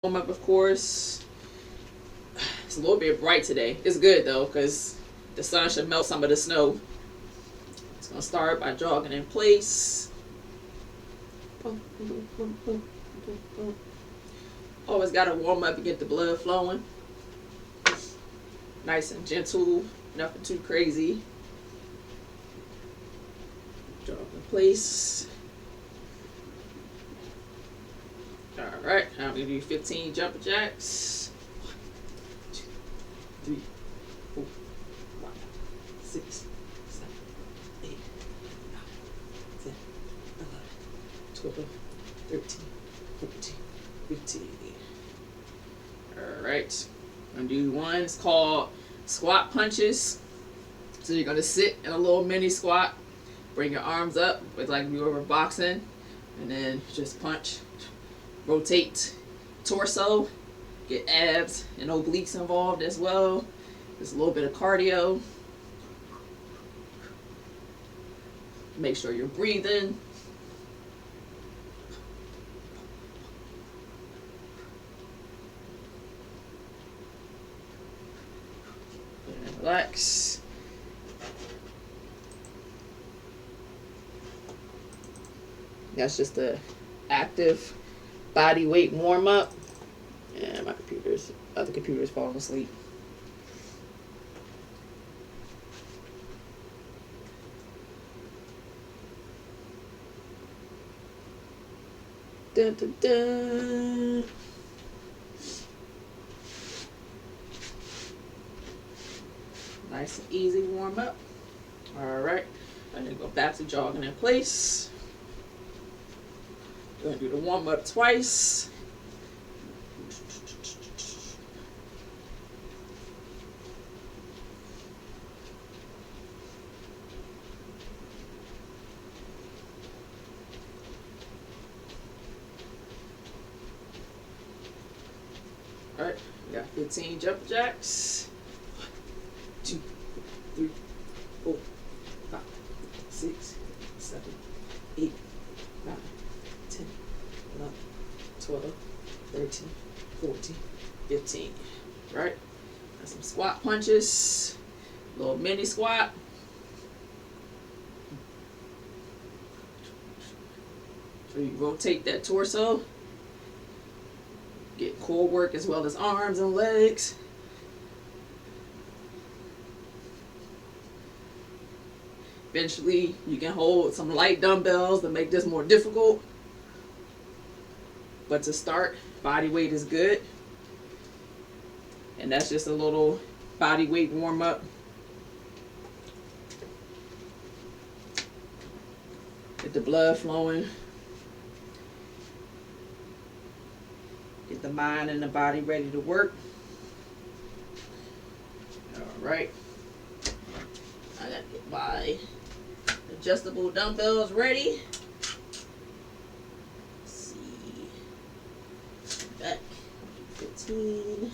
Warm up, of course. It's a little bit bright today. It's good though, because the sun should melt some of the snow. It's gonna start by jogging in place. Always gotta warm up and get the blood flowing. Nice and gentle, nothing too crazy. Jog in place. Alright, I'm gonna do 15 jumper jacks. 1, 2, 3, 4, 5, 6, 7, 8, 9, 10, 11, 12, 13, 14, 15. Alright, I'm gonna do one. It's called squat punches. So you're gonna sit in a little mini squat, bring your arms up with like you were boxing, and then just punch. Rotate torso, get abs and obliques involved as well. There's a little bit of cardio. Make sure you're breathing. And relax. That's just the active body weight warm up. And my other computer's falling asleep. Dun, dun, dun. Nice and easy warm up. Alright, I'm gonna go back to jogging in place. We're gonna do the warm up twice. Alright, we got 15 jump jacks. 1, 2, 3, 4, 5, 6, 7, 8, 9, 10, 11, 12, 13, 14, 15. Right? Got some squat punches. Little mini squat. So you rotate that torso. Get core work as well as arms and legs. Eventually, you can hold some light dumbbells to make this more difficult. But to start, body weight is good. And that's just a little body weight warm up. Get the blood flowing. Get the mind and the body ready to work. Alright. I gotta get my adjustable dumbbells ready. Let's see. Back 15.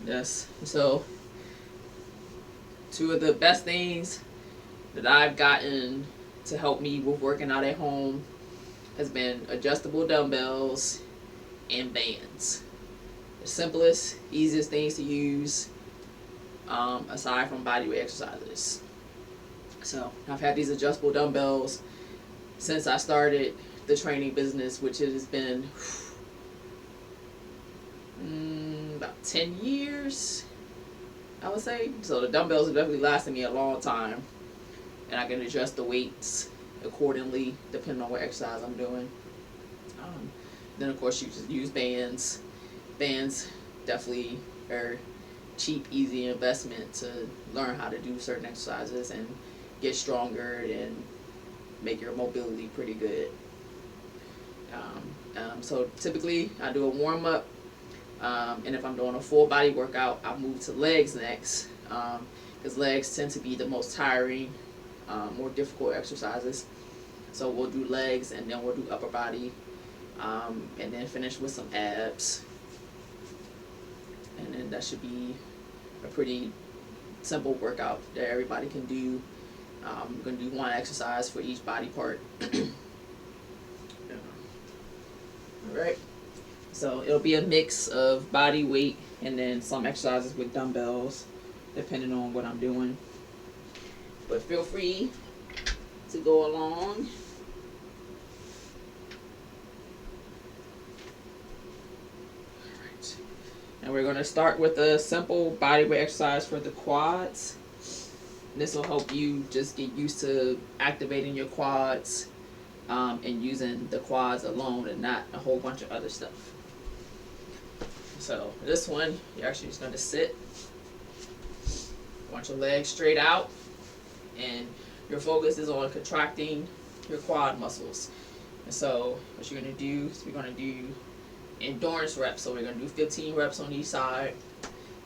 Yes, so two of the best things that I've gotten to help me with working out at home has been adjustable dumbbells and bands. The simplest, easiest things to use aside from bodyweight exercises. So I've had these adjustable dumbbells since I started the training business, which has been about 10 years, I would say. So the dumbbells have definitely lasted me a long time. And I can adjust the weights accordingly depending on what exercise I'm doing. Then of course you just use bands. Bands definitely are cheap, easy investment to learn how to do certain exercises and get stronger and make your mobility pretty good. So typically I do a warm up, and if I'm doing a full body workout, I'll move to legs next, because legs tend to be the most tiring, more difficult exercises. So we'll do legs and then we'll do upper body, and then finish with some abs. And then that should be a pretty simple workout that everybody can do We're going to do one exercise for each body part. Alright, so it'll be a mix of body weight and then some exercises with dumbbells, depending on what I'm doing. But feel free to go along. Alright, and we're going to start with a simple body weight exercise for the quads. This will help you just get used to activating your quads and using the quads alone and not a whole bunch of other stuff. So this one, you're actually just going to sit. Want your legs straight out, and your focus is on contracting your quad muscles. And so what you're going to do is we're going to do endurance reps. So we're going to do 15 reps on each side.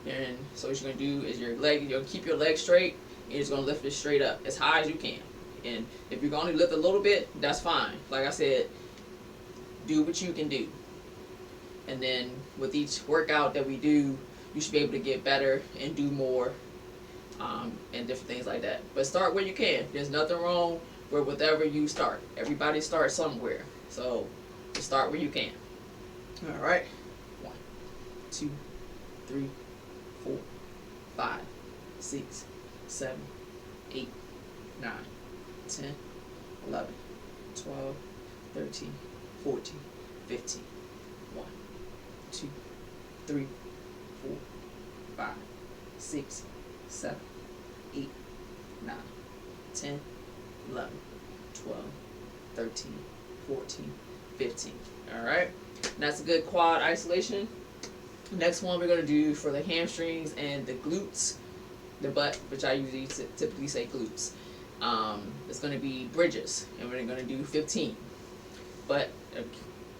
And so what you're going to do is you're going to keep your legs straight, and you're just going to lift it straight up as high as you can. And if you're going to lift a little bit, that's fine. Like I said, do what you can do. And then with each workout that we do, you should be able to get better and do more and different things like that. But start where you can. There's nothing wrong with whatever you start. Everybody starts somewhere. So just start where you can. All right. 1, 2, 3, 4, 5, 6, 7, 8, 9, 10, 11, 12, 13, 14, 15. 1, 2, 3, 4, 5, 6, 7, 8, 9, 10, 11, 12, 13, 14, 15. Alright? That's a good quad isolation. Next one we're going to do for the hamstrings and the glutes, the butt, which I usually typically say glutes. It's going to be bridges, and we're going to do 15. But a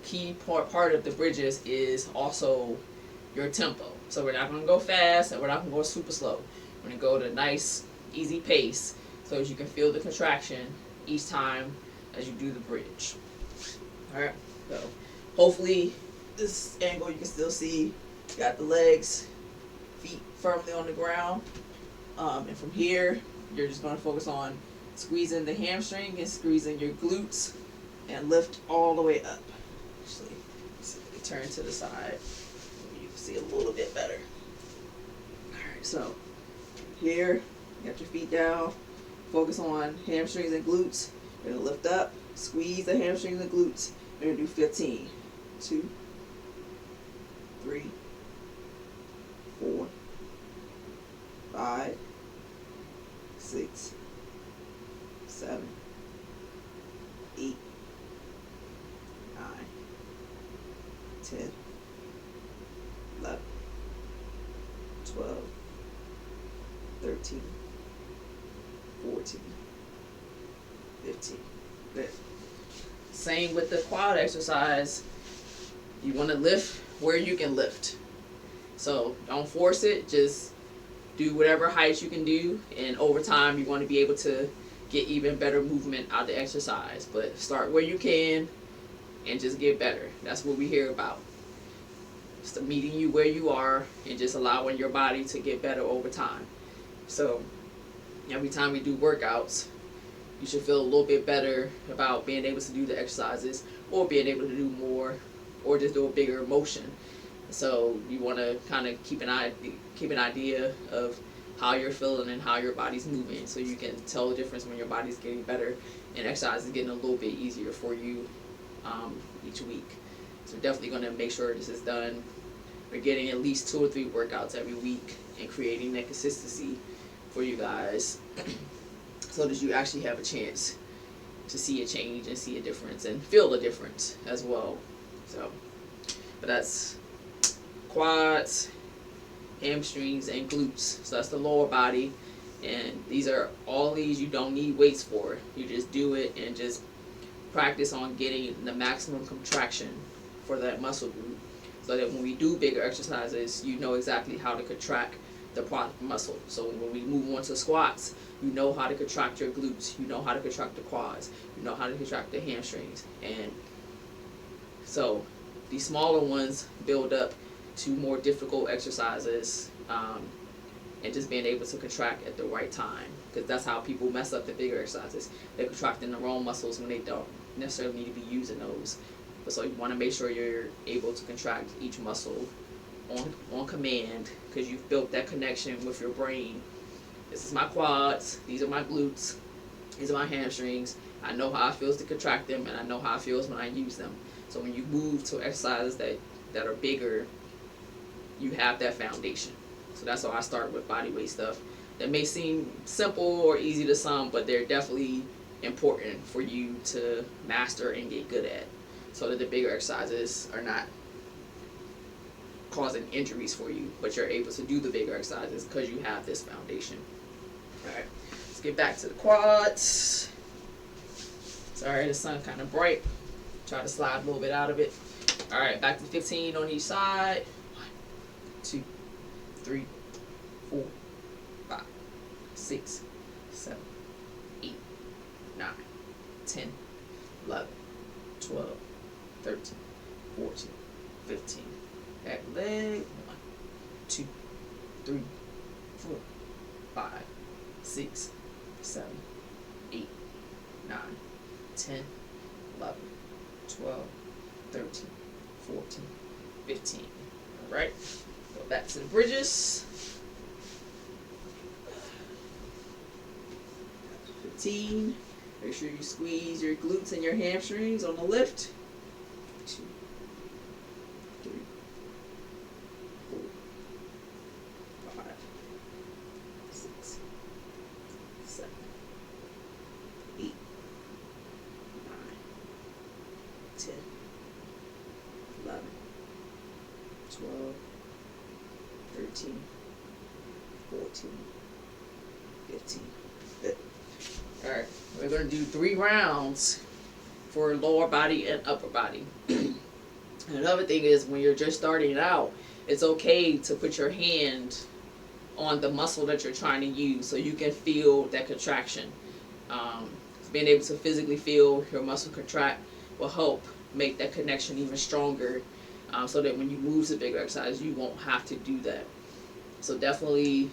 key part of the bridges is also your tempo. So we're not going to go fast, and we're not going to go super slow. We're going to go at a nice, easy pace so that you can feel the contraction each time as you do the bridge. Alright, so hopefully this angle you can still see. You got the legs, feet firmly on the ground. And from here, you're just going to focus on squeezing the hamstring and squeezing your glutes and lift all the way up. Actually, so let me turn to the side. You can see a little bit better. Alright, so here, you got your feet down. Focus on hamstrings and glutes. You're going to lift up, squeeze the hamstrings and glutes. We're going to do 15. 2, 3, 4, 5, 6, 7, 8, 9, 10, 11, 12, 13, 14, 15. Good. Same with the quad exercise. You want to lift where you can lift. So don't force it. Just do whatever height you can do. And over time, you want to be able to get even better movement out of the exercise. But start where you can and just get better. That's what we hear about. Just meeting you where you are and just allowing your body to get better over time. So every time we do workouts, you should feel a little bit better about being able to do the exercises or being able to do more or just do a bigger motion. So you want to kind of keep an idea of how you're feeling and how your body's moving, so you can tell the difference when your body's getting better and exercise is getting a little bit easier for you each week. So definitely going to make sure this is done. We're getting at least 2 or 3 workouts every week and creating that consistency for you guys so that you actually have a chance to see a change and see a difference and feel a difference as well. So, but that's quads, hamstrings, and glutes. So that's the lower body, and all these you don't need weights for. You just do it and just practice on getting the maximum contraction for that muscle group, so that when we do bigger exercises, you know exactly how to contract the quad muscle. So when we move on to squats, you know how to contract your glutes, you know how to contract the quads, you know how to contract the hamstrings. And so these smaller ones build up to more difficult exercises, and just being able to contract at the right time, because that's how people mess up the bigger exercises. They're contracting the wrong muscles when they don't necessarily need to be using those. But so you want to make sure you're able to contract each muscle on command, because you've built that connection with your brain. This is my quads, these are my glutes, these are my hamstrings. I know how it feels to contract them, and I know how it feels when I use them. So when you move to exercises that are bigger, you have that foundation. So that's why I start with body weight stuff that may seem simple or easy to some, but they're definitely important for you to master and get good at, so that the bigger exercises are not causing injuries for you, but you're able to do the bigger exercises because you have this foundation. Alright, let's get back to the quads. Sorry, the sun kind of bright. Try to slide a little bit out of it. Alright, back to 15 on each side. 1, 2, 3, 4, 5, 6, 7, 8, 9, 10, 11, 12, 13, 14, 15. Back leg. 1, 2, 3, 4, 5, 6, 7, 8, 9, 10, 11, 12, 13, 14, 15. Alright. Go back to the bridges. 15. Make sure you squeeze your glutes and your hamstrings on the lift. 2, 3, 4, 5, 6, 7, 8, 9, 10, 11, 12, 13, 14, 15. Good. Alright, we're going to do 3 rounds for lower body and upper body. Another thing is, when you're just starting out, it's okay to put your hand on the muscle that you're trying to use so you can feel that contraction. Being able to physically feel your muscle contract will help make that connection even stronger, so that when you move to bigger exercise, you won't have to do that. So definitely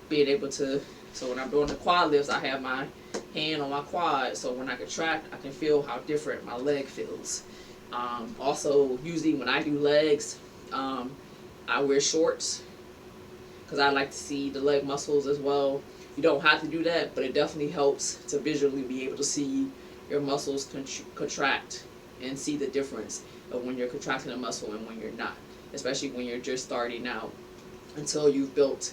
being able to, so when I'm doing the quad lifts, I have my hand on my quad, so when I contract, I can feel how different my leg feels. Also, usually when I do legs, I wear shorts because I like to see the leg muscles as well. You don't have to do that, but it definitely helps to visually be able to see your muscles contract and see the difference of when you're contracting a muscle and when you're not, especially when you're just starting out, until you've built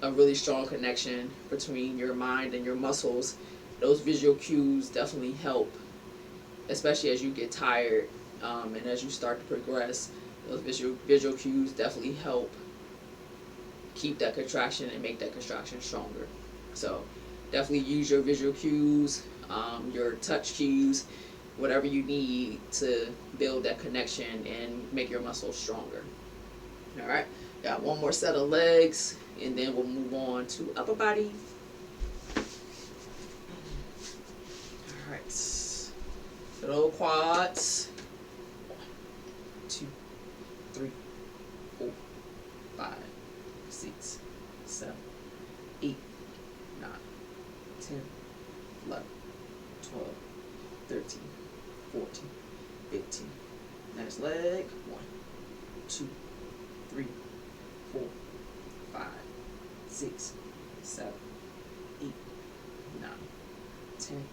a really strong connection between your mind and your muscles. Those visual cues definitely help, especially as you get tired, and as you start to progress. Those visual cues definitely help keep that contraction and make that contraction stronger. So definitely use your visual cues, your touch cues, whatever you need to build that connection and make your muscles stronger. Alright, got one more set of legs, and then we'll move on to upper body. Alright, good old quads. 1, 2, 3, 4, 5, 6, 7, 8, 9, 10, 11, 12, 13, 14, 15. Next leg. 1, 2, 3, 4, 5, 6, 7, 8, 9, 10,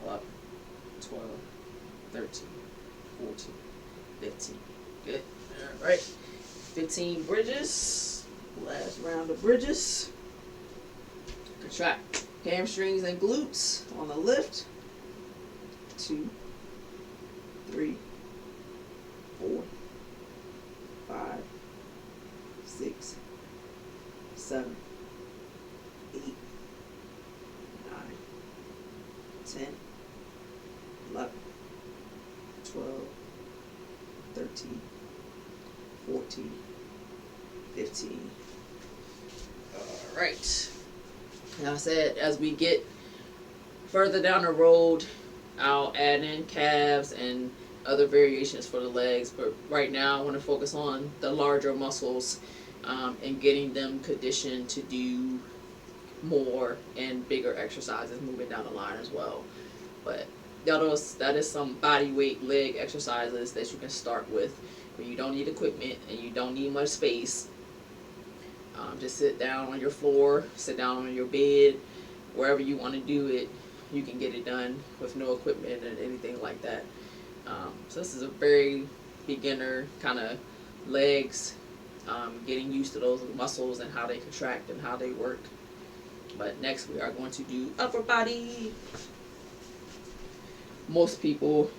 11, 12, 13, 14, 15. Good. Alright. 15 bridges. Last round of bridges. Contract hamstrings and glutes on the lift. 2, 3, 4, 5, 6, 7, 8, 9, 10, 11, 12, 13, 14, 15. Alright. Now I said, as we get further down the road, I'll add in calves and other variations for the legs, but right now I want to focus on the larger muscles and getting them conditioned to do more and bigger exercises moving down the line as well. But that is some body weight leg exercises that you can start with when you don't need equipment and you don't need much space. Just sit down on your floor, sit down on your bed, wherever you want to do it, you can get it done with no equipment and anything like that. So this is a very beginner kind of legs, getting used to those muscles and how they contract and how they work. But next we are going to do upper body. Most people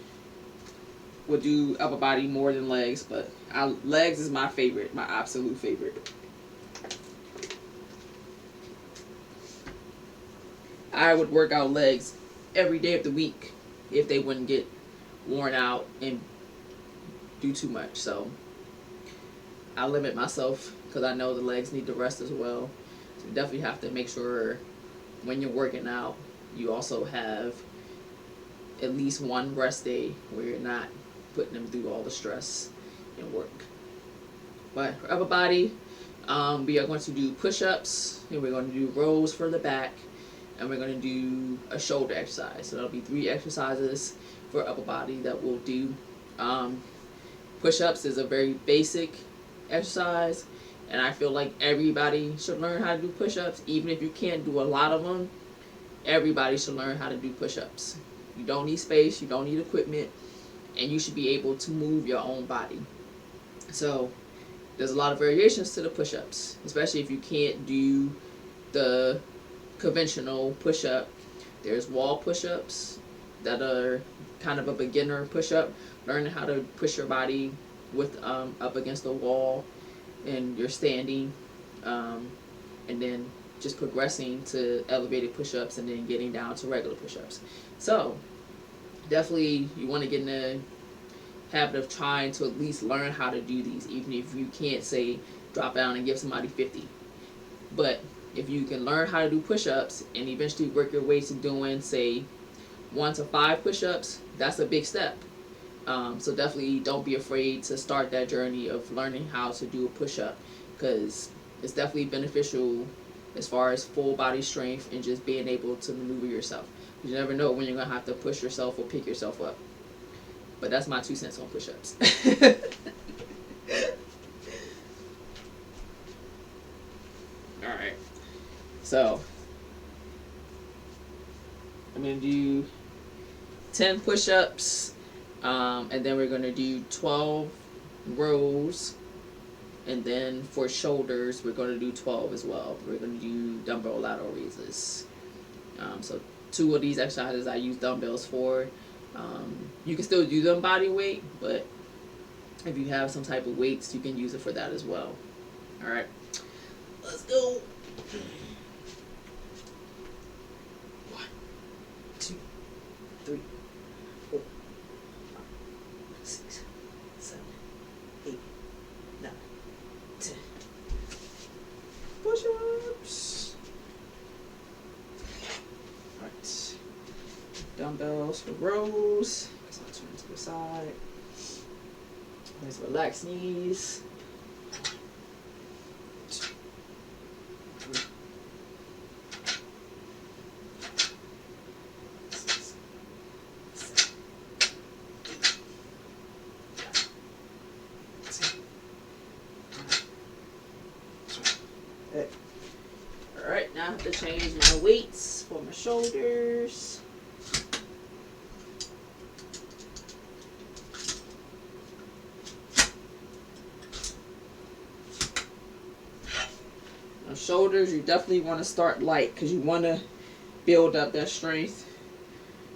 would do upper body more than legs, but legs is my favorite, my absolute favorite. I would work out legs every day of the week if they wouldn't get worn out and do too much. So I limit myself because I know the legs need to rest as well. So you definitely have to make sure when you're working out, you also have at least one rest day where you're not putting them through all the stress and work. But for upper body, we are going to do push-ups, and we're going to do rows for the back, and we're going to do a shoulder exercise. So that'll be 3 exercises for upper body that we'll do. Push-ups is a very basic exercise, and I feel like everybody should learn how to do push-ups. Even if you can't do a lot of them, everybody should learn how to do push-ups. You don't need space, you don't need equipment, and you should be able to move your own body. So there's a lot of variations to the push-ups, especially if you can't do the conventional push-up. There's wall push-ups that are kind of a beginner push-up, learning how to push your body with up against the wall and you're standing, and then just progressing to elevated push-ups and then getting down to regular push-ups. So definitely you want to get in the habit of trying to at least learn how to do these, even if you can't say drop down and give somebody 50. But if you can learn how to do push-ups and eventually work your way to doing, say, 1 to 5 push-ups, that's a big step. So definitely don't be afraid to start that journey of learning how to do a push-up, because it's definitely beneficial as far as full body strength and just being able to maneuver yourself. You never know when you're going to have to push yourself or pick yourself up. But that's my 2 cents on push-ups. Alright. So I'm going to do 10 push-ups, and then we're going to do 12 rows, and then for shoulders we're going to do 12 as well. We're going to do dumbbell lateral raises. So 2 of these exercises I use dumbbells for. You can still do them body weight, but if you have some type of weights, you can use it for that as well. Alright, let's go. 1, 2, 3, 4, 5, 6, 7, 8, 9, 10. Push-ups. Alright. Dumbbells for rows. So I'll turn to the side. Nice relaxed knees. 2, 3, 6, 7, 8, 9, 10. Alright, now I have to change my weights for my shoulders. Shoulders, you definitely want to start light because you want to build up that strength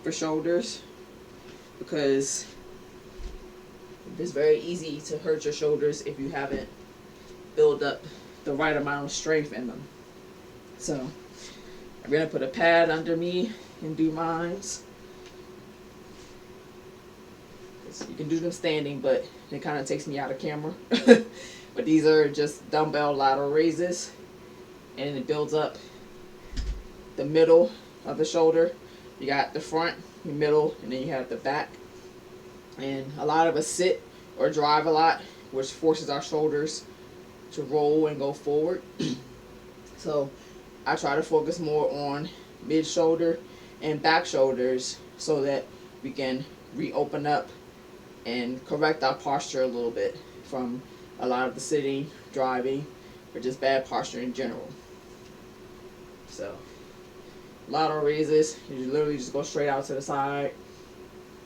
for shoulders, because it's very easy to hurt your shoulders if you haven't built up the right amount of strength in them. So I'm going to put a pad under me and do mines. You can do them standing, but it kind of takes me out of camera. But these are just dumbbell lateral raises, and it builds up the middle of the shoulder. You got the front, the middle, and then you have the back. And a lot of us sit or drive a lot, which forces our shoulders to roll and go forward. So I try to focus more on mid shoulder and back shoulders so that we can reopen up and correct our posture a little bit from a lot of the sitting, driving, or just bad posture in general. So lateral raises, you literally just go straight out to the side.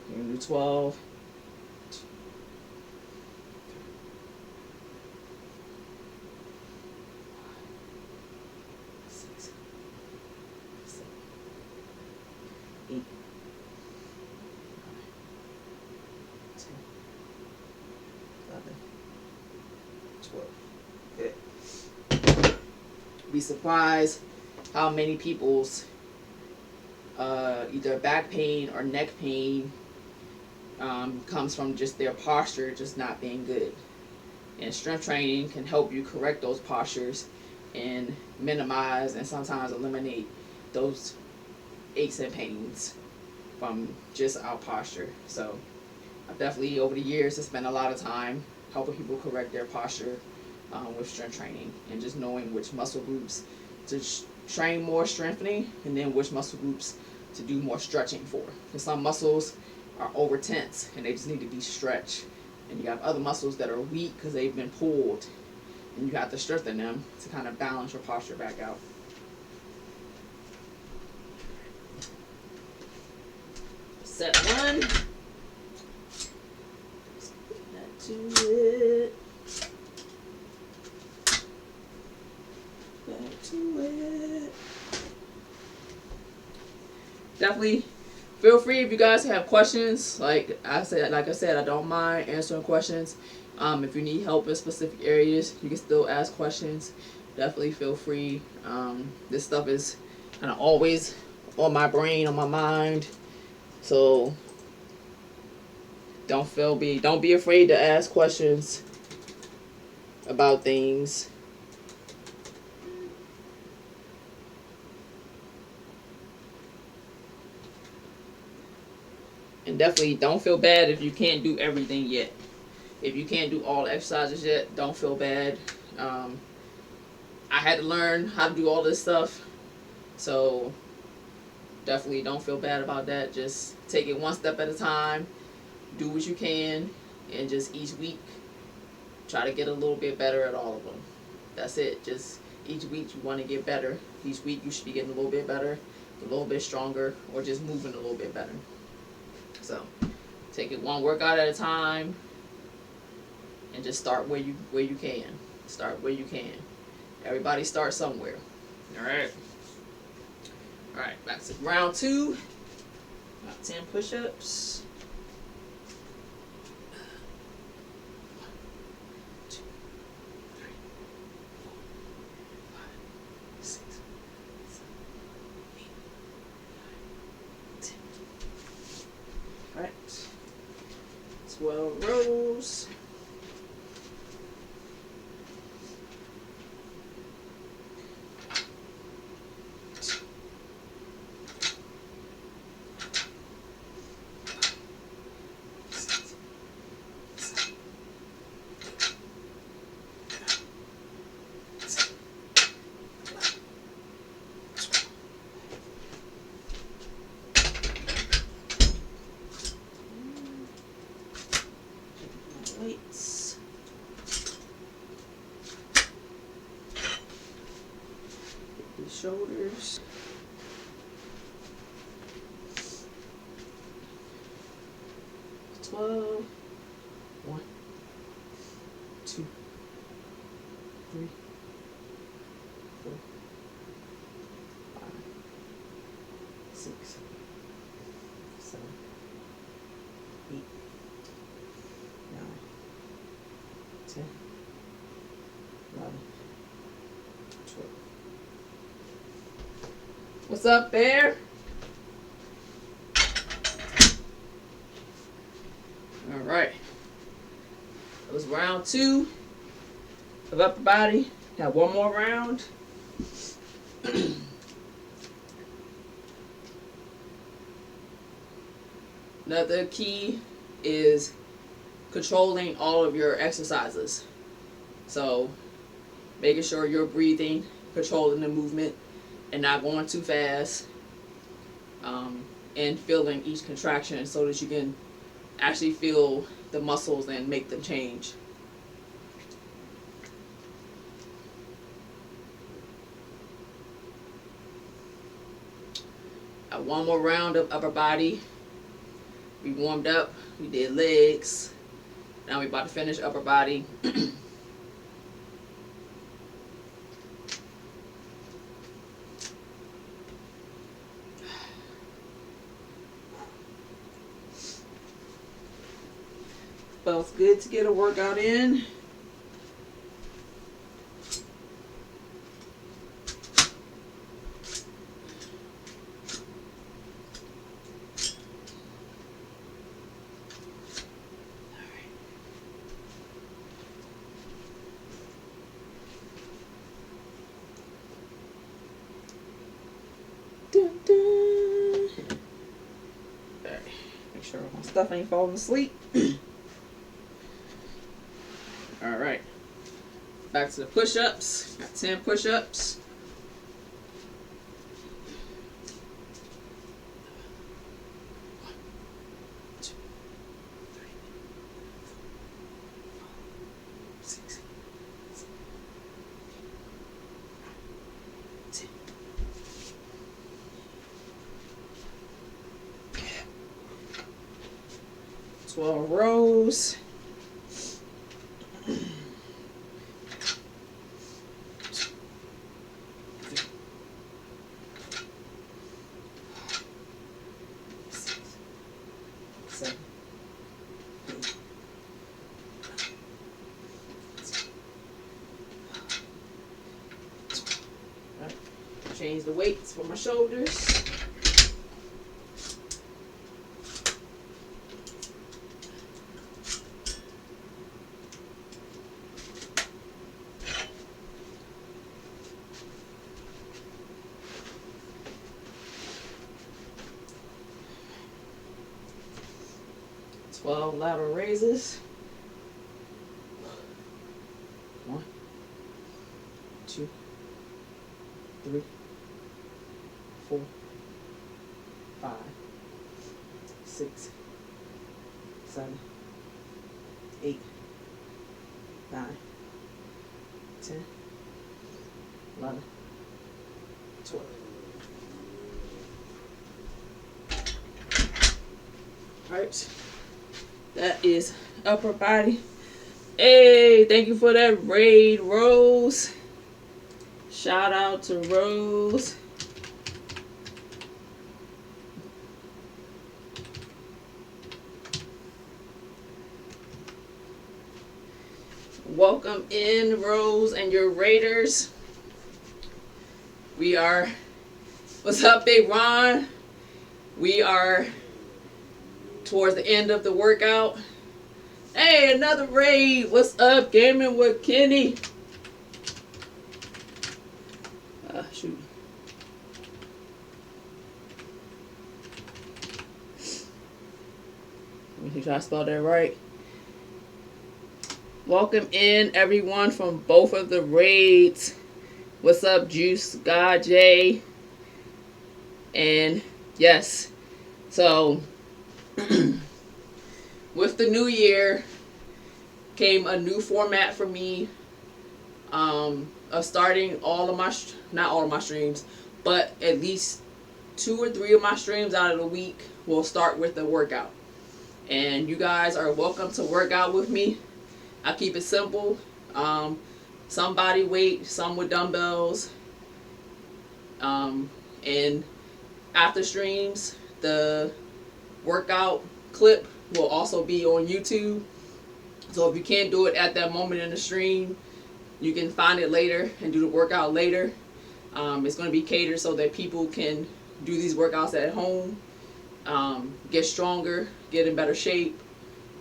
You can do 12. Be surprised how many people's either back pain or neck pain comes from just their posture just not being good. And strength training can help you correct those postures and minimize and sometimes eliminate those aches and pains from just our posture. So I've definitely over the years have spent a lot of time helping people correct their posture with strength training and just knowing which muscle groups to train more strengthening and then which muscle groups to do more stretching for. Because some muscles are over tense and they just need to be stretched, and you have other muscles that are weak because they've been pulled and you have to strengthen them to kind of balance your posture back out. Set one. That to it. Back to it. Definitely feel free if you guys have questions. Like I said, I don't mind answering questions. If you need help in specific areas, you can still ask questions. Definitely feel free. This stuff is kind of always on my brain, on my mind. So don't be afraid to ask questions about things. And definitely don't feel bad if you can't do everything yet. If you can't do all the exercises yet, don't feel bad. I had to learn how to do all this stuff. So definitely don't feel bad about that. Just take it one step at a time. Do what you can. And just each week, try to get a little bit better at all of them. That's it. Just each week you want to get better. Each week you should be getting a little bit better, a little bit stronger, or just moving a little bit better. So take it one workout at a time and just start where you can. Start where you can. Everybody starts somewhere. Alright. Alright, back to round 2. About 10 push-ups. 1, 2, 3, 4, 5, 6, 7, 8, 9, 10. Alright. 12 rows. Weights. Hit the shoulders. Twelve. 1, 2, 3, 4, 5, 6, 7, 8, 9, 10, 11, 12. What's up, Bear? All right. It was round 2 of upper body. Got one more round. Another key is controlling all of your exercises. So making sure you're breathing, controlling the movement, and not going too fast, and feeling each contraction so that you can actually feel the muscles and make them change. One more round of upper body. We warmed up, we did legs. Now we're about to finish upper body. Feels good to get a workout in. Dun, dun. Okay. Make sure my stuff ain't falling asleep. Alright. Back to the push-ups. Got 10 push-ups. Rows. Change the weights for my shoulders. Lateral raises. 1, 2, 3, 4, 5, 6, 7, 8, 9, 10, 11, 12. All right. That is upper body. Hey, thank you for that raid, Rose. Shout out to Rose. Welcome in, Rose, and your raiders. We are, what's up, Big Ron? We are towards the end of the workout. Hey, another raid. What's up, Gaming with Kenny? Shoot. Let me make sure I spelled that right. Welcome in, everyone, from both of the raids. What's up, Juice, God, Jay? And yes, so with the new year came a new format for me of starting all of my, not all of my streams, but at least 2 or 3 of my streams out of the week will start with a workout. And you guys are welcome to work out with me. I keep it simple. Some body weight, some with dumbbells. And after streams, the workout clip will also be on YouTube. So if you can't do it at that moment in the stream, you can find it later and do the workout later. It's going to be catered so that people can do these workouts at home, get stronger, get in better shape,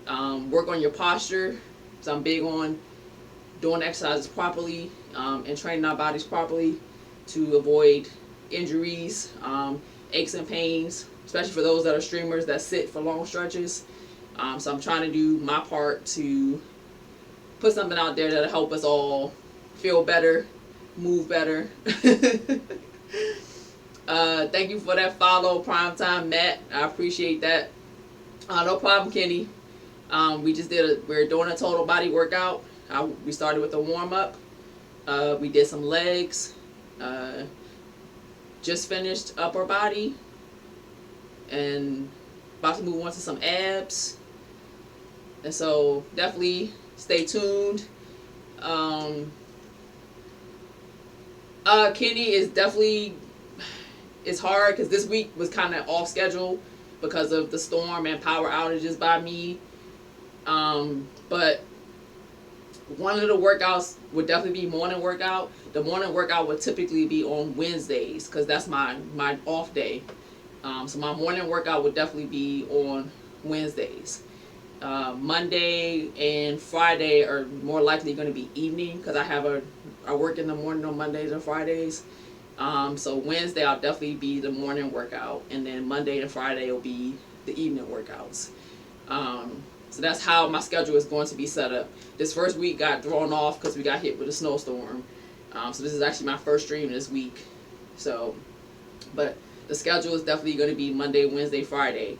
work on your posture. So I'm big on doing exercises properly and training our bodies properly to avoid injuries, aches and pains, especially for those that are streamers that sit for long stretches. So I'm trying to do my part to put something out there that'll help us all feel better, move better. Thank you for that follow, Primetime Matt. I appreciate that. No problem, Kenny. We're doing a total body workout. We started with a warm up. We did some legs. Just finished upper body. And about to move on to some abs. And so definitely stay tuned. Kenny is definitely, it's hard because this week was kind of off schedule because of the storm and power outages by me. But one of the workouts would definitely be morning workout. The morning workout would typically be on Wednesdays because that's my off day. So my morning workout would definitely be on Wednesdays. Monday and Friday are more likely going to be evening because I work in the morning on Mondays and Fridays. So Wednesday I'll definitely be the morning workout, and then Monday and Friday will be the evening workouts. So that's how my schedule is going to be set up. This first week got thrown off because we got hit with a snowstorm. So this is actually my first stream this week. But the schedule is definitely going to be Monday, Wednesday, Friday.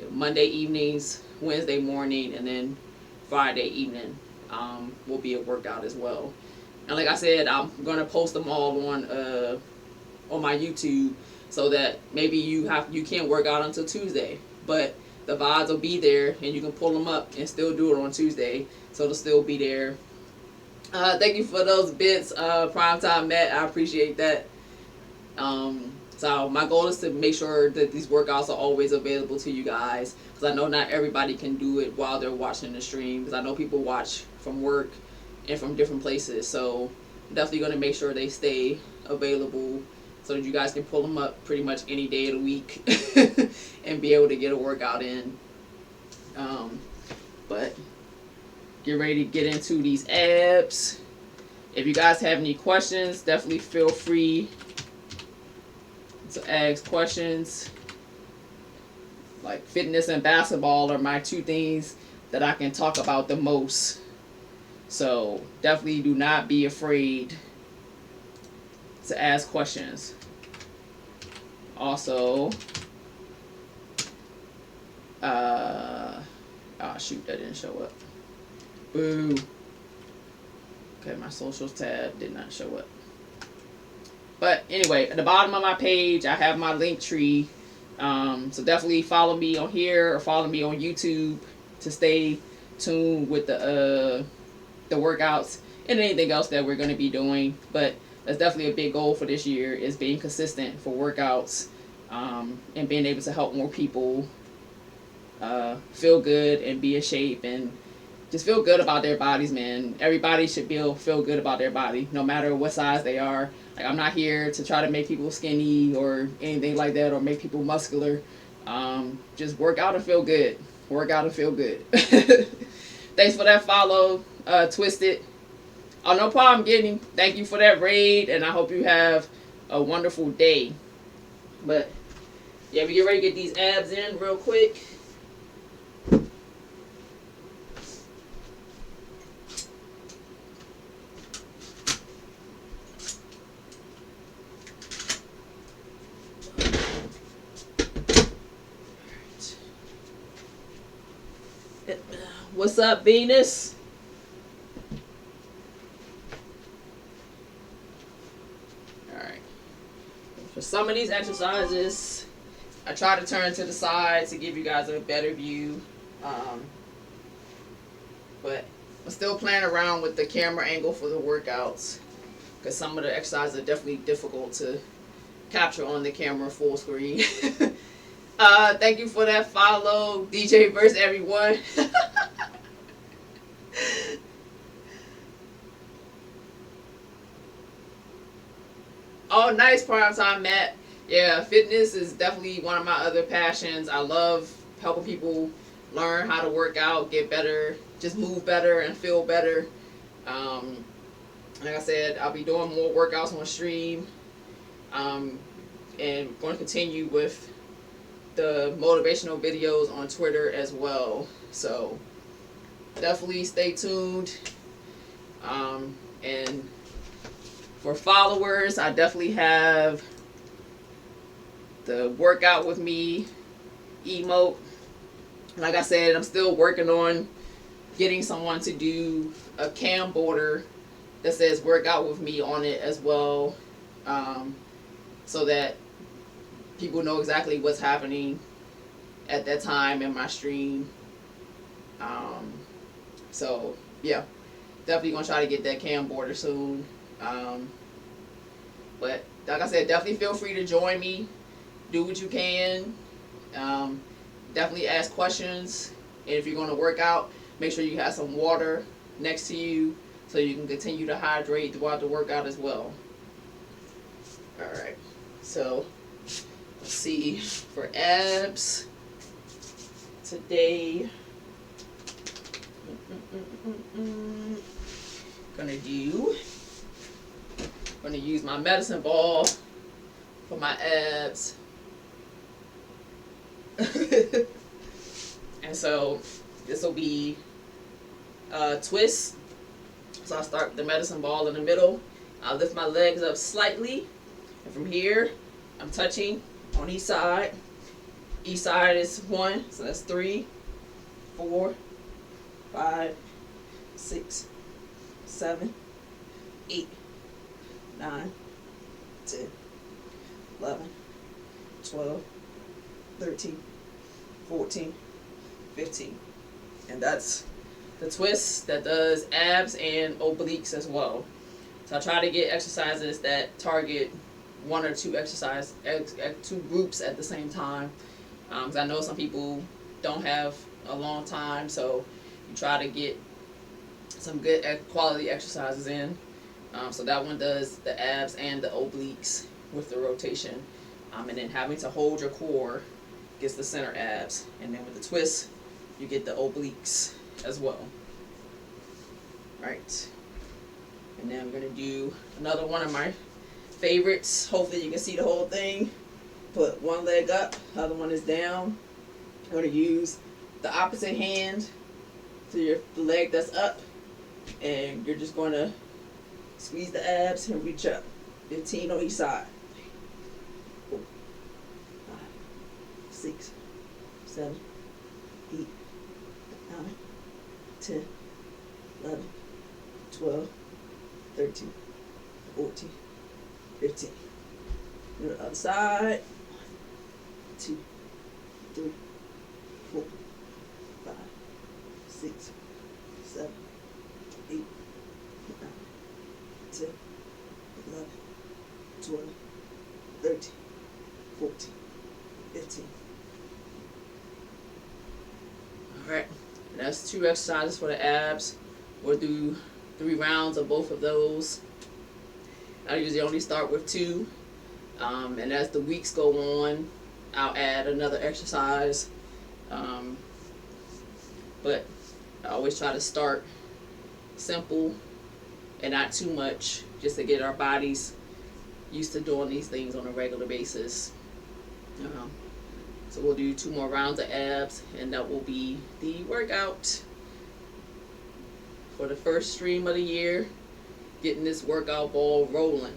Monday evenings, Wednesday morning, and then Friday evening will be a workout as well. And like I said, I'm going to post them all on my YouTube so that maybe you can't work out until Tuesday, but the VODs will be there and you can pull them up and still do it on Tuesday, so it'll still be there. Thank you for those bits, Primetime Matt. I appreciate that. So my goal is to make sure that these workouts are always available to you guys, because I know not everybody can do it while they're watching the stream, because I know people watch from work and from different places. So I'm definitely going to make sure they stay available so that you guys can pull them up pretty much any day of the week and be able to get a workout in. But get ready to get into these abs. If you guys have any questions, definitely feel free to ask questions. Like fitness and basketball are my two things that I can talk about the most. So definitely do not be afraid to ask questions. Also, oh shoot, that didn't show up. Boo. Okay, my socials tab did not show up. But anyway, at the bottom of my page, I have my link tree. So definitely follow me on here or follow me on YouTube to stay tuned with the workouts and anything else that we're going to be doing. But that's definitely a big goal for this year, is being consistent for workouts, and being able to help more people feel good and be in shape and just feel good about their bodies, man. Everybody should feel good about their body, no matter what size they are. Like, I'm not here to try to make people skinny or anything like that, or make people muscular. Just work out and feel good. Work out and feel good. Thanks for that follow, Twisted. Oh, no problem, Getting. Thank you for that raid, and I hope you have a wonderful day. But yeah, we get ready to get these abs in real quick. What's up, Venus? Alright. For some of these exercises, I try to turn to the side to give you guys a better view. But I'm still playing around with the camera angle for the workouts, because some of the exercises are definitely difficult to capture on the camera full screen. Thank you for that follow, DJ versus everyone. Oh, nice, Primetime Matt. Yeah, fitness is definitely one of my other passions. I love helping people learn how to work out, get better, just move better and feel better. Like I said, I'll be doing more workouts on stream, and going to continue with the motivational videos on Twitter as well. So definitely stay tuned, and For followers, I definitely have the workout with me emote. Like I said, I'm still working on getting someone to do a cam border that says workout with me on it as well, so that people know exactly what's happening at that time in my stream. So yeah, definitely gonna try to get that cam border soon. But like I said, definitely feel free to join me. Do what you can. Definitely ask questions. And if you're going to work out, make sure you have some water next to you so you can continue to hydrate throughout the workout as well. Alright, so let's see. For abs today, gonna use my medicine ball for my abs. And so this will be twist. So I start with the medicine ball in the middle. I lift my legs up slightly, and from here I'm touching on each side. Each side is 1, so that's 3, 4, 5, 6, 7, 8, 9, 10, 11, 12, 13, 14, 15. And that's the twist that does abs and obliques as well. So I try to get exercises that target one or two two groups at the same time. Because I know some people don't have a long time, so you try to get some good quality exercises in. So that one does the abs and the obliques with the rotation. And then having to hold your core gets the center abs. And then with the twist, you get the obliques as well. Right. And then I'm going to do another one of my favorites. Hopefully you can see the whole thing. Put one leg up, the other one is down. I'm going to use the opposite hand to the leg that's up. And you're just going to squeeze the abs and reach up. 15 on each side. 4, 5, 6, 7, 8, 9, 10, 11, 12, 13, 14, 15. Do the other side. 1, 2, 3, 4, 5, 6, 7, 8, 9, 10, 11, 12, 13, 14, 15. Alright, that's 2 exercises for the abs. We'll do 3 rounds of both of those. I usually only start with 2. And as the weeks go on, I'll add another exercise. But I always try to start simple and not too much, just to get our bodies used to doing these things on a regular basis. So we'll do 2 more rounds of abs, and that will be the workout for the first stream of the year, getting this workout ball rolling.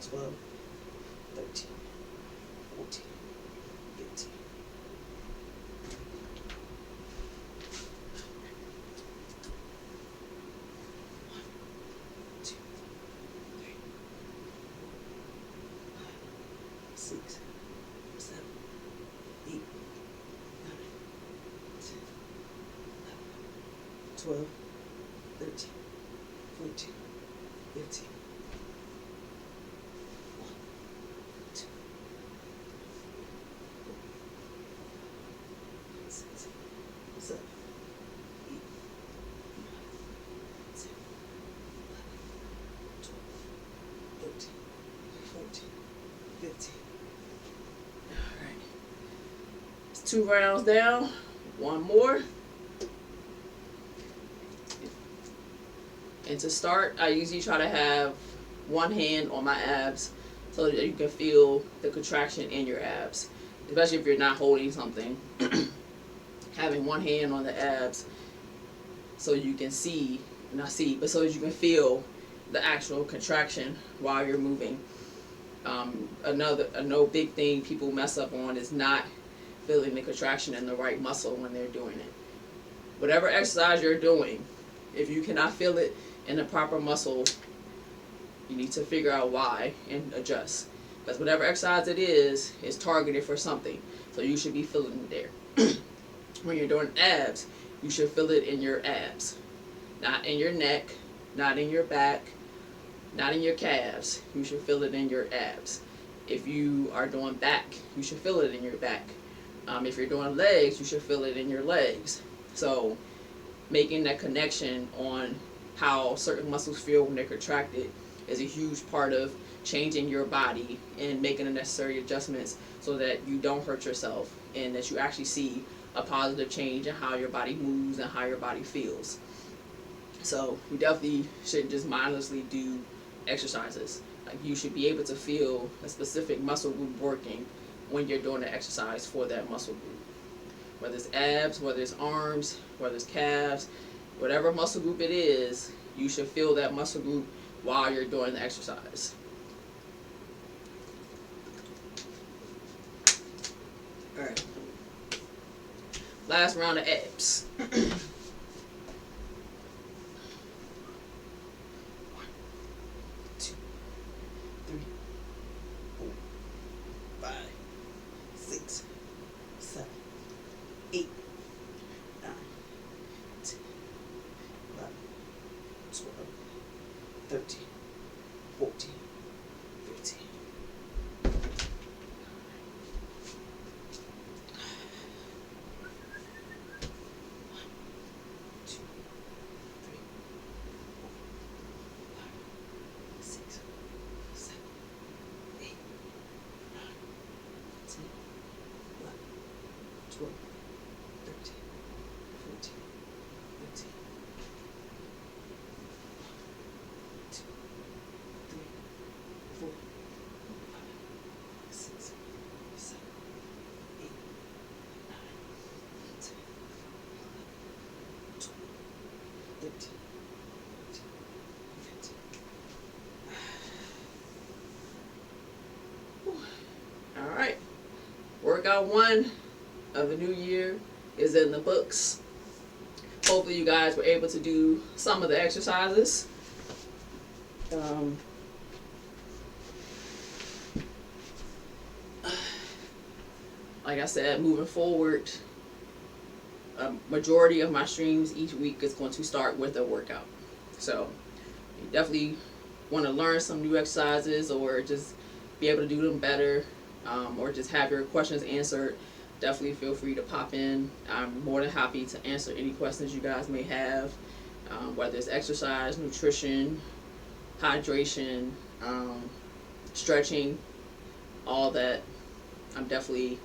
Twelve, 13, 14, 15. 1, 2, 6, 7, 8, 9, 10, 11, 12, 13, 14, 15. All right. It's 2 rounds down. 1 more. And to start, I usually try to have one hand on my abs so that you can feel the contraction in your abs, especially if you're not holding something. Having one hand on the abs so you can see, not see, but so that you can feel the actual contraction while you're moving. Another big thing people mess up on is not feeling the contraction in the right muscle when they're doing it. Whatever exercise you're doing, if you cannot feel it in the proper muscle, you need to figure out why and adjust. Because whatever exercise it is targeted for something. So you should be feeling it there. When you're doing abs, you should feel it in your abs. Not in your neck, not in your back, not in your calves. You should feel it in your abs. If you are doing back, you should feel it in your back. If you're doing legs, you should feel it in your legs. So making that connection on how certain muscles feel when they're contracted is a huge part of changing your body and making the necessary adjustments so that you don't hurt yourself and that you actually see a positive change in how your body moves and how your body feels. So you definitely shouldn't just mindlessly do exercises. Like, you should be able to feel a specific muscle group working when you're doing the exercise for that muscle group. Whether it's abs, whether it's arms, whether it's calves, whatever muscle group it is, you should feel that muscle group while you're doing the exercise. Alright. Last round of abs. 1, 2, 3, 4, 5, 6, 7, 8, 9, 10, 11, 12, 13, 14, 15. Alright, workout 1 of the new year is in the books. Hopefully you guys were able to do some of the exercises. Like I said, moving forward, a majority of my streams each week is going to start with a workout. So you definitely want to learn some new exercises or just be able to do them better, or just have your questions answered. Definitely feel free to pop in. I'm more than happy to answer any questions you guys may have, whether it's exercise, nutrition, hydration, stretching, all that. I'm definitely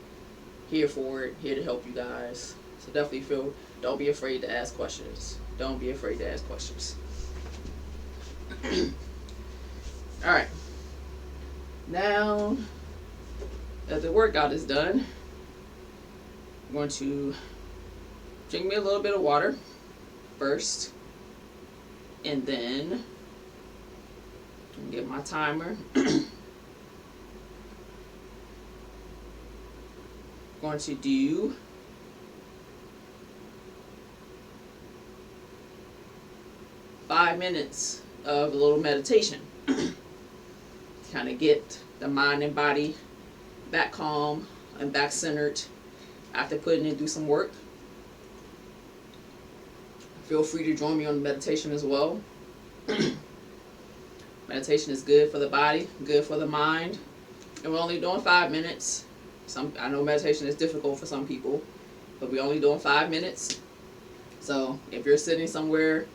here for it, here to help you guys. So definitely don't be afraid to ask questions. Don't be afraid to ask questions. Alright. Now that the workout is done, I'm going to drink me a little bit of water first, and then get my timer. Going to do 5 minutes of a little meditation. Kind of get the mind and body back calm and back centered after putting in do some work. Feel free to join me on the meditation as well. Meditation is good for the body, good for the mind. And we're only doing 5 minutes. I know meditation is difficult for some people, but we're only doing 5 minutes. So if you're sitting somewhere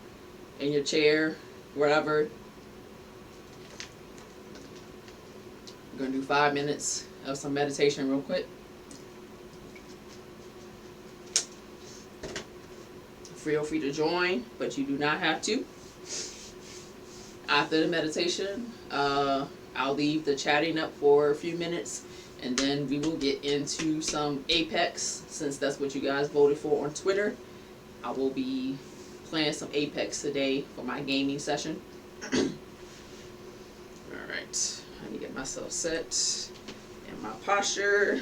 in your chair, wherever, we're going to do 5 minutes of some meditation real quick. Feel free to join, but you do not have to. After the meditation, I'll leave the chatting up for a few minutes, and then we will get into some Apex, since that's what you guys voted for on Twitter. I will be playing some Apex today for my gaming session. Alright, I need to get myself set in my posture.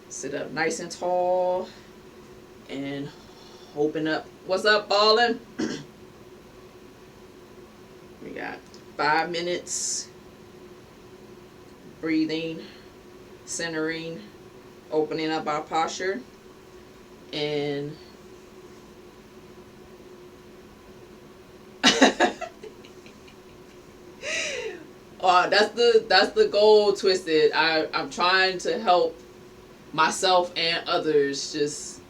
Sit up nice and tall and open up. What's up, ballin'? We got 5 minutes. Breathing, centering, opening up our posture, and that's the goal, Twisted. I'm trying to help myself and others just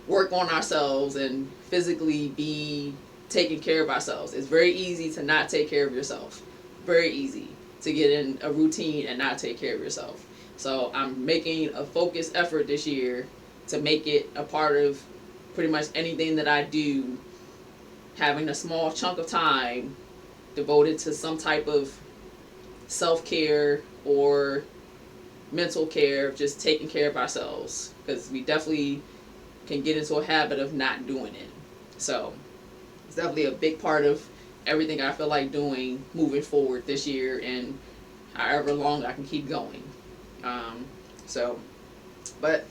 work on ourselves and physically be taking care of ourselves. It's very easy to not take care of yourself. Very easy to get in a routine and not take care of yourself. So I'm making a focused effort this year to make it a part of pretty much anything that I do, having a small chunk of time devoted to some type of self-care or mental care, just taking care of ourselves, because we definitely can get into a habit of not doing it. So it's definitely a big part of everything I feel like doing moving forward this year and however long I can keep going. But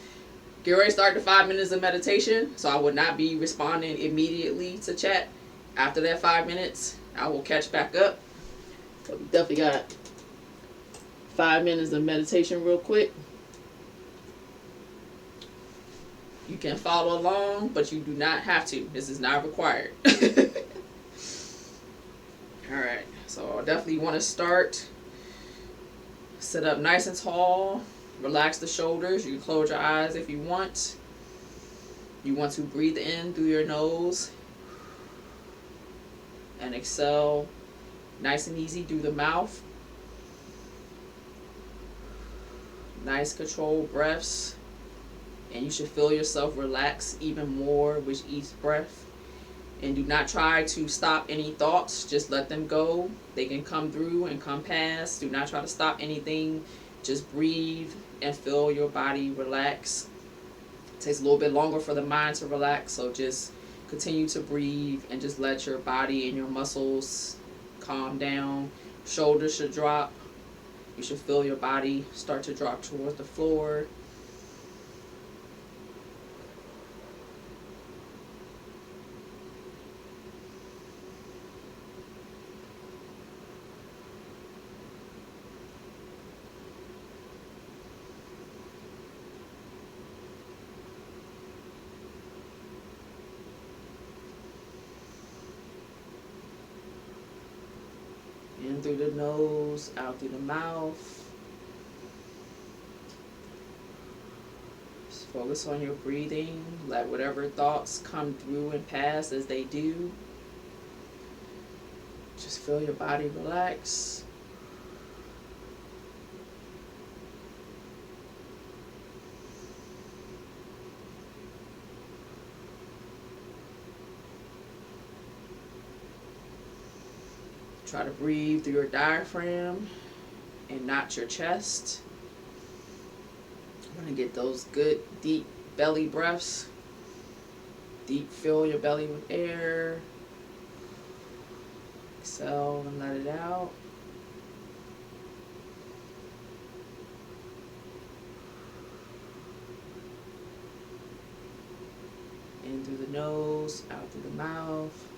get ready to start the 5 minutes of meditation, so I will not be responding immediately to chat. After that 5 minutes, I will catch back up. So we definitely got 5 minutes of meditation real quick. You can follow along, but you do not have to. This is not required. Alright, so I definitely want to start. Sit up nice and tall. Relax the shoulders. You can close your eyes if you want. You want to breathe in through your nose and exhale nice and easy through the mouth. Nice controlled breaths. And you should feel yourself relax even more with each breath. And do not try to stop any thoughts. Just let them go. They can come through and come past. Do not try to stop anything. Just breathe and feel your body relax. It takes a little bit longer for the mind to relax. So just continue to breathe and just let your body and your muscles calm down. Shoulders should drop. You should feel your body start to drop towards the floor. In through the nose, out through the mouth. Just focus on your breathing. Let whatever thoughts come through and pass as they do. Just feel your body relax. Try to breathe through your diaphragm and not your chest. I'm going to get those good deep belly breaths. Deep, fill your belly with air. Exhale and let it out. In through the nose, out through the mouth.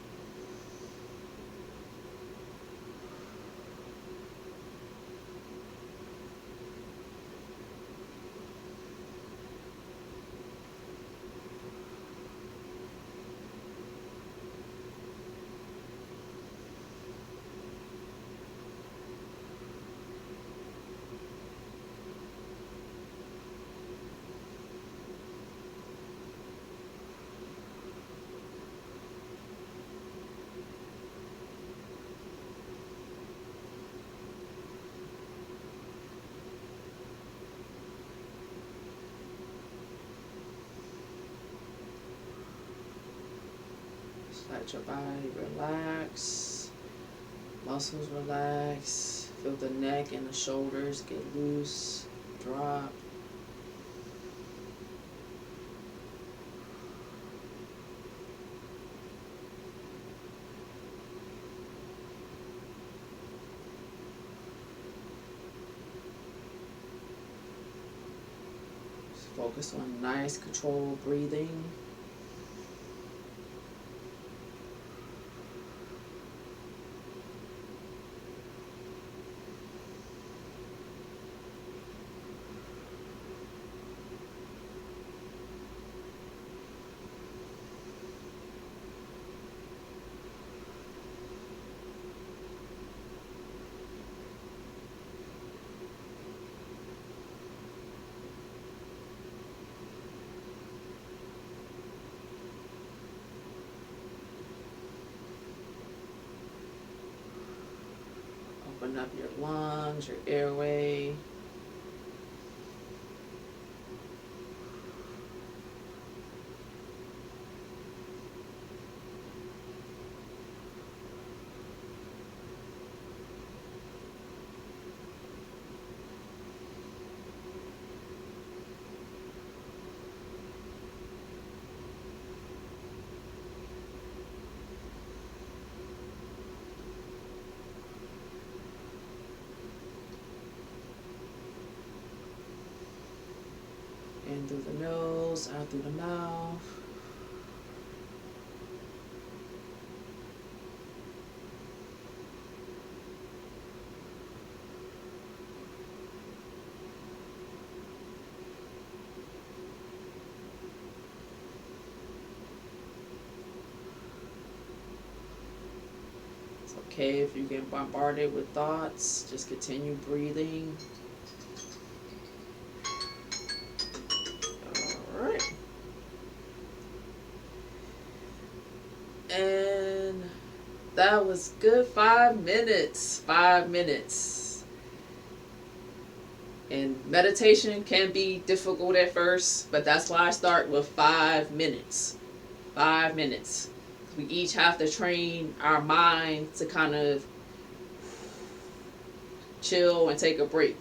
Let your body relax. Muscles relax. Feel the neck and the shoulders get loose, drop. Just focus on nice controlled breathing. Open up your lungs, your airway. In through the nose, out through the mouth. It's okay if you get bombarded with thoughts, just continue breathing. And that was good. 5 minutes. 5 minutes. And meditation can be difficult at first, but that's why I start with 5 minutes. 5 minutes. We each have to train our mind to kind of chill and take a break.